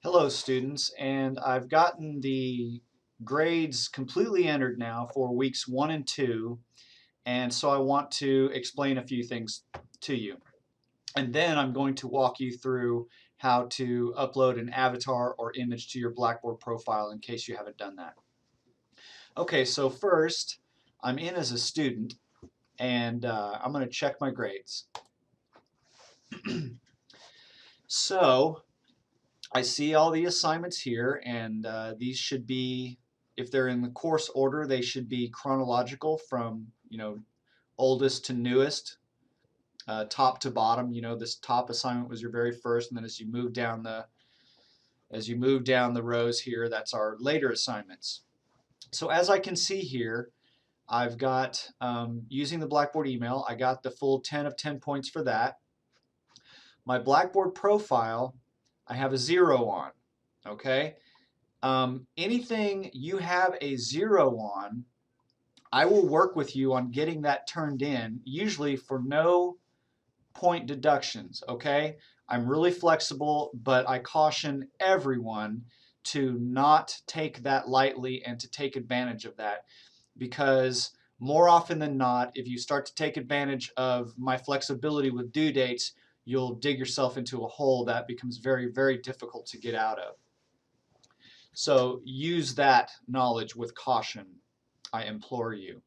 Hello students, and I've gotten the grades completely entered now for weeks 1 and 2, and so I want to explain a few things to you. And then I'm going to walk you through how to upload an avatar or image to your Blackboard profile in case you haven't done that. Okay, so first, I'm in as a student, and I'm going to check my grades. So, I see all the assignments here, and these should be, if they're in the course order, they should be chronological from, oldest to newest, top to bottom. This top assignment was your very first, and then as you move down the rows here, that's our later assignments. So as I can see here, I've got, using the Blackboard email, I got the full 10 of 10 points for that. My Blackboard profile, I have a 0 on, okay? Anything you have a 0 on, I will work with you on getting that turned in, usually for no point deductions, okay? I'm really flexible, but I caution everyone to not take that lightly and to take advantage of that, because more often than not, if you start to take advantage of my flexibility with due dates, you'll dig yourself into a hole that becomes very, very difficult to get out of. So use that knowledge with caution, I implore you.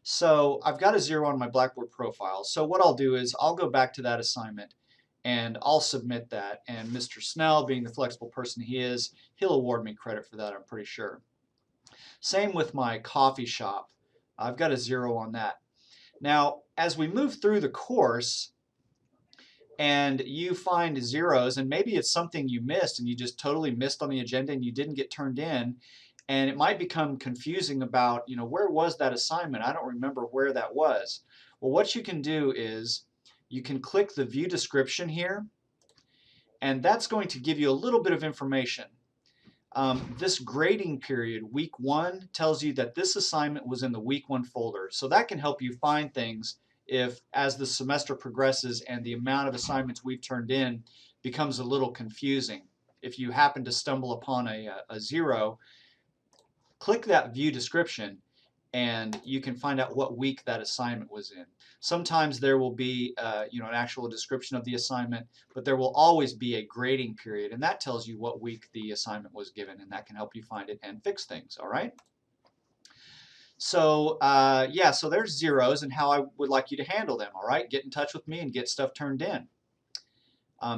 So I've got a 0 on my Blackboard profile. So what I'll do is I'll go back to that assignment and I'll submit that. And Mr. Snell, being the flexible person he is, he'll award me credit for that, I'm pretty sure. Same with my coffee shop. I've got a 0 on that. Now, as we move through the course, and you find zeros, and maybe it's something you missed and you just totally missed on the agenda and you didn't get turned in, and it might become confusing about, where was that assignment? I don't remember where that was. Well, what you can do is you can click the view description here, and that's going to give you a little bit of information. This grading period, week 1, tells you that this assignment was in the week 1 folder. So that can help you find things if, as the semester progresses and the amount of assignments we've turned in becomes a little confusing. If you happen to stumble upon a 0, click that view description and you can find out what week that assignment was in. Sometimes there will be an actual description of the assignment, but there will always be a grading period, and that tells you what week the assignment was given, and that can help you find it and fix things, all right? So yeah, so there's zeros and how I would like you to handle them, all right? Get in touch with me and get stuff turned in.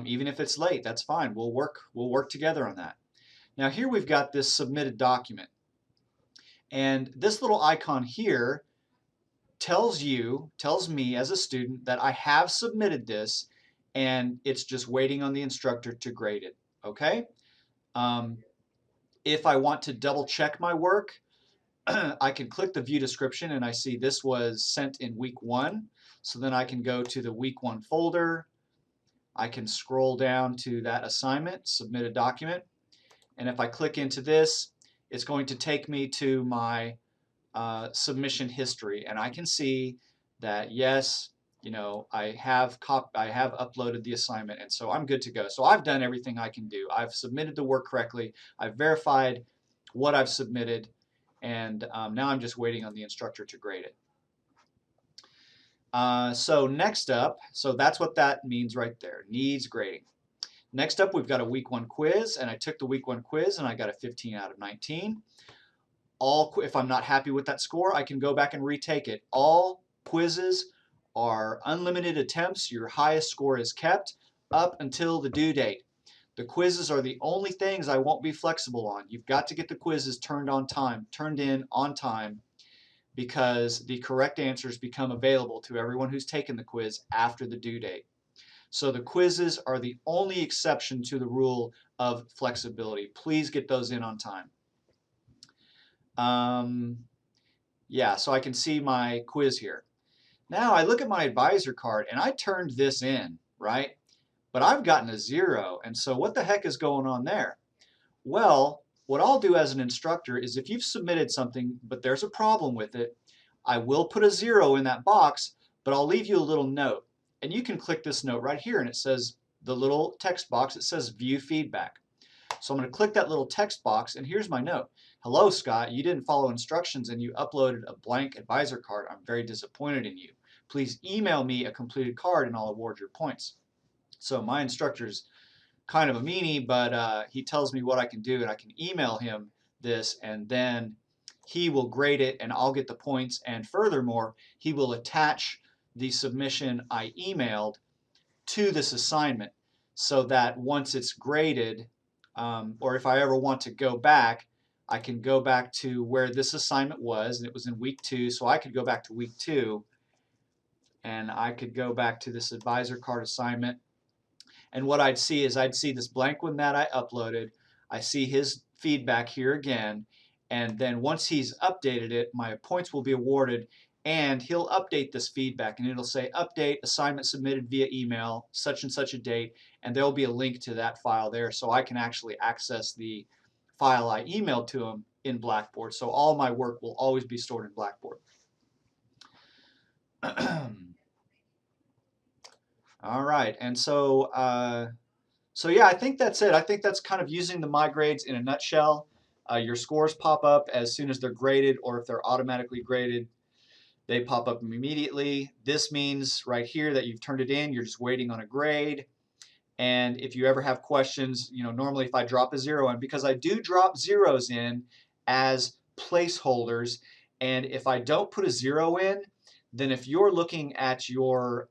Even if it's late, that's fine. We'll work together on that. Now here we've got this submitted document. And this little icon here tells me as a student that I have submitted this and it's just waiting on the instructor to grade it, okay? If I want to double check my work, I can click the view description and I see this was sent in week 1. So then I can go to the week 1 folder. I can scroll down to that assignment, submit a document. And if I click into this, it's going to take me to my submission history, and I can see that yes, I have uploaded the assignment, and so I'm good to go. So I've done everything I can do. I've submitted the work correctly. I've verified what I've submitted, and now I'm just waiting on the instructor to grade it. So next up, so that's what that means right there, needs grading. Next up, we've got a week 1 quiz, and I took the week 1 quiz and I got a 15 out of 19. If I'm not happy with that score, I can go back and retake it. All quizzes are unlimited attempts. Your highest score is kept up until the due date. The quizzes are the only things I won't be flexible on. You've got to get the quizzes turned in on time, because the correct answers become available to everyone who's taken the quiz after the due date. So the quizzes are the only exception to the rule of flexibility. Please get those in on time. Yeah, so I can see my quiz here. Now I look at my advisor card and I turned this in, right? But I've gotten a 0, and so what the heck is going on there? Well, what I'll do as an instructor is if you've submitted something but there's a problem with it, I will put a 0 in that box, but I'll leave you a little note. And you can click this note right here and it says, the little text box, it says view feedback. So I'm going to click that little text box, and here's my note. Hello, Scott. You didn't follow instructions and you uploaded a blank advisor card. I'm very disappointed in you. Please email me a completed card and I'll award your points. So my instructor's kind of a meanie, but he tells me what I can do, and I can email him this, and then he will grade it and I'll get the points. And furthermore, he will attach the submission I emailed to this assignment so that once it's graded, or if I ever want to go back, I can go back to where this assignment was, and it was in week 2, so I could go back to week 2 and I could go back to this advisor card assignment, and what I'd see is I'd see this blank one that I uploaded. I see his feedback here again, and then once he's updated it, my points will be awarded, and he'll update this feedback, and it'll say update assignment submitted via email such and such a date, and there'll be a link to that file there, so I can actually access the file I emailed to him in Blackboard. So all my work will always be stored in Blackboard. All right, and so yeah, I think that's it. I think that's kind of using the My Grades in a nutshell. Your scores pop up as soon as they're graded, or if they're automatically graded, they pop up immediately. This means right here that you've turned it in, you're just waiting on a grade. And if you ever have questions, normally if I drop a 0 in, because I do drop zeros in as placeholders, and if I don't put a 0 in, then if you're looking at your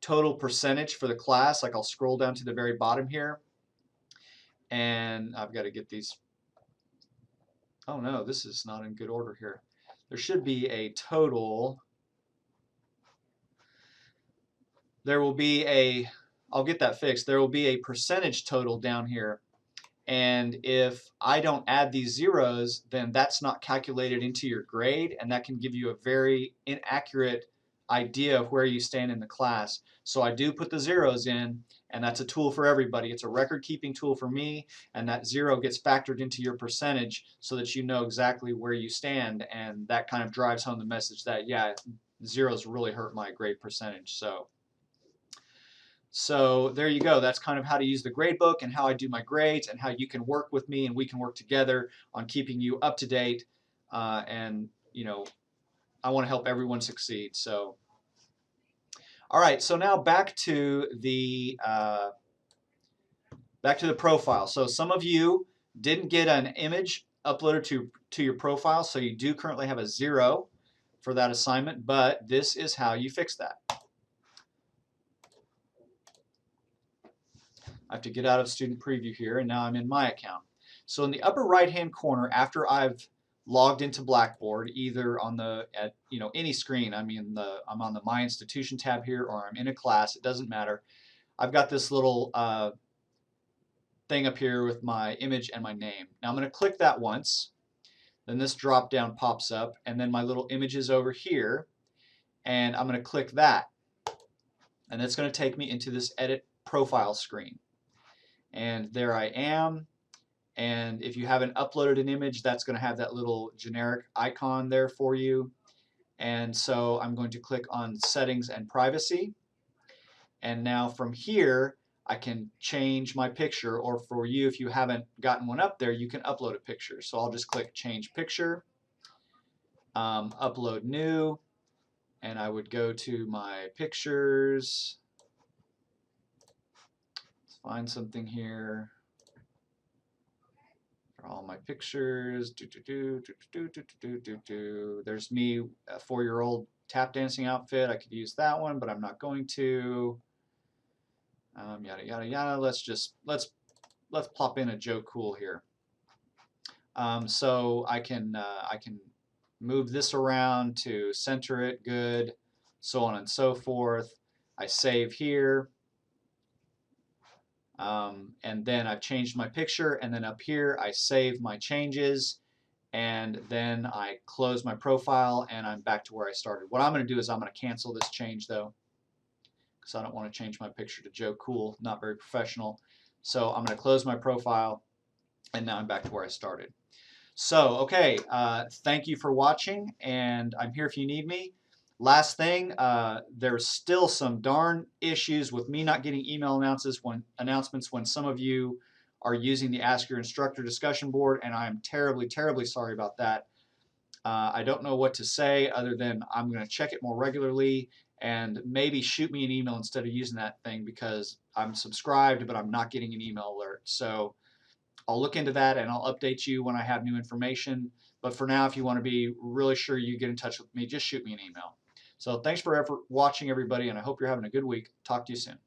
total percentage for the class, like I'll scroll down to the very bottom here, and I've got to get these. Oh no, this is not in good order here. There should be a total. There will be a, I'll get that fixed. There will be a percentage total down here. And if I don't add these zeros, then that's not calculated into your grade, and that can give you a very inaccurate idea of where you stand in the class. So I do put the zeros in, and that's a tool for everybody. It's a record-keeping tool for me, and that 0 gets factored into your percentage so that you know exactly where you stand, and that kind of drives home the message that, yeah, zeros really hurt my grade percentage. So there you go. That's kind of how to use the gradebook and how I do my grades and how you can work with me and we can work together on keeping you up to date. And I want to help everyone succeed. So, all right. So now back to the profile. So some of you didn't get an image uploaded to your profile, so you do currently have a 0 for that assignment. But this is how you fix that. I have to get out of student preview here, and now I'm in my account. So in the upper right hand corner, after I've logged into Blackboard, either on any screen, I'm on the My Institution tab here, or I'm in a class, it doesn't matter. I've got this little thing up here with my image and my name. Now I'm going to click that once, then this drop down pops up, and then my little image is over here, and I'm going to click that, and it's going to take me into this edit profile screen. And there I am, and if you haven't uploaded an image, that's going to have that little generic icon there for you. And so I'm going to click on Settings and Privacy, and now from here I can change my picture, or for you, if you haven't gotten one up there, you can upload a picture. So I'll just click Change Picture, Upload New, and I would go to my pictures. Find something here for all my pictures. There's me, a 4-year-old tap dancing outfit. I could use that one, but I'm not going to. Yada yada yada. Let's plop in a Joe Cool here. So I can move this around to center it good, so on and so forth. I save here. And then I've changed my picture, and then up here I save my changes, and then I close my profile, and I'm back to where I started. What I'm going to do is I'm going to cancel this change though, because I don't want to change my picture to Joe Cool, not very professional. So I'm going to close my profile, and now I'm back to where I started. So okay, thank you for watching, and I'm here if you need me. Last thing, there's still some darn issues with me not getting email announcements when some of you are using the Ask Your Instructor discussion board, and I'm terribly, terribly sorry about that. I don't know what to say other than I'm going to check it more regularly and maybe shoot me an email instead of using that thing, because I'm subscribed but I'm not getting an email alert. So I'll look into that and I'll update you when I have new information. But for now, if you want to be really sure you get in touch with me, just shoot me an email. So thanks for watching, everybody, and I hope you're having a good week. Talk to you soon.